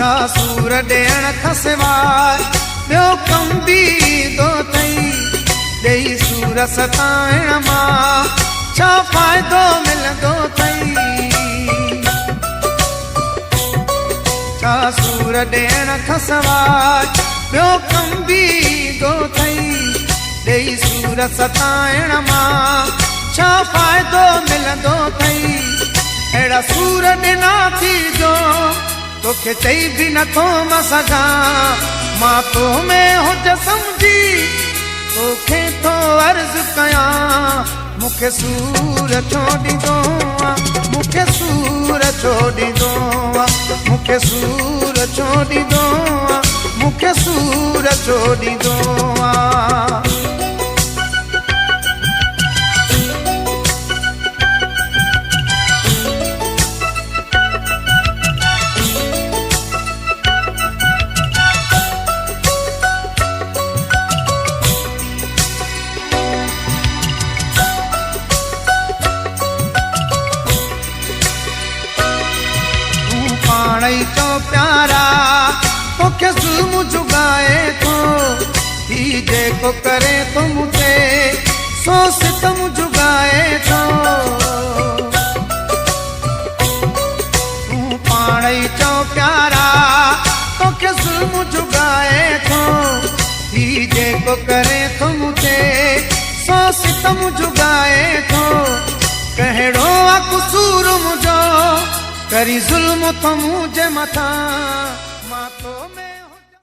छा सूर ॾियण खां सवाइ ॿियो कम बि थो थई। ॾेई सूर सताइण मां छा फ़ाइदो मिलंदो अथई। छा सूर ॾियण खां सवाइ ॿियो कम बि थो थई। ॾेई सूर सताइण मां छा फ़ाइदो मिलंदो अथई। अहिड़ा सूर ॾिना थी जो तोखे चई बि नथो मां सघां। मां तो में हुज सम्झी तोखे थो अर्ज़ु कयां। मूंखे सूर छो ॾींदो आहे, मूंखे सूर छो ॾींदो आहे, मूंखे सूर छो ॾींदो आहे, मूंखे सूर छो ॾींदो आहे। चो प्यारा तोखे ज़ुल्म जुगाए थो। ही जेको करे तो मूंखे सो सितम जुगाए थो। तूं पाण ई चो प्यारा तोखे ज़ुल्म जुगाए थो। ही जेको करे तो मूंखे सो सितम जुगाए थो। कहिड़ो आहे कसूर मुंहिंजो करी ज़ुल्म तो मुंहिंजे मथां।